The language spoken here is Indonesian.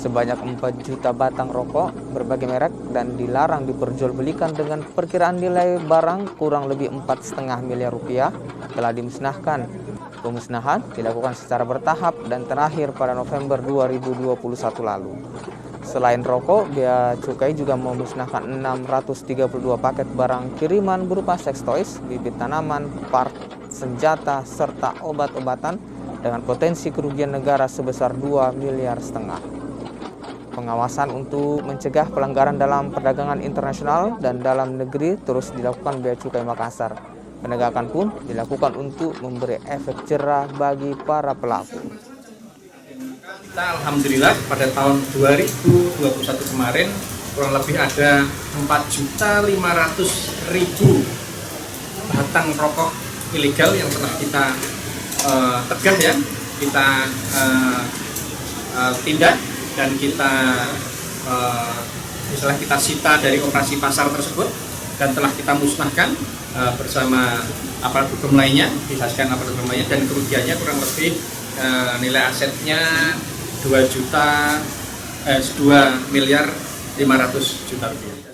sebanyak 4 juta batang rokok berbagai merek dan dilarang diperjualbelikan dengan perkiraan nilai barang kurang lebih 4,5 miliar rupiah telah dimusnahkan. Pemusnahan dilakukan secara bertahap dan terakhir pada November 2021 lalu. Selain rokok, Bea Cukai juga memusnahkan 632 paket barang kiriman berupa seks toys, bibit tanaman, part senjata, serta obat-obatan dengan potensi kerugian negara sebesar 2,5 miliar. Pengawasan untuk mencegah pelanggaran dalam perdagangan internasional dan dalam negeri terus dilakukan Bea Cukai Makassar. Penegakan pun dilakukan untuk memberi efek jerah bagi para pelaku. Kita alhamdulillah pada tahun 2021 kemarin kurang lebih ada 4.500.000 batang rokok ilegal yang telah kita tegah ya, kita tindak dan kita misalnya kita sita dari operasi pasar tersebut dan telah kita musnahkan bersama aparat hukum lainnya, disaksikan aparat hukum lainnya, dan kerugiannya kurang lebih nilai asetnya 2 miliar 500 juta rupiah.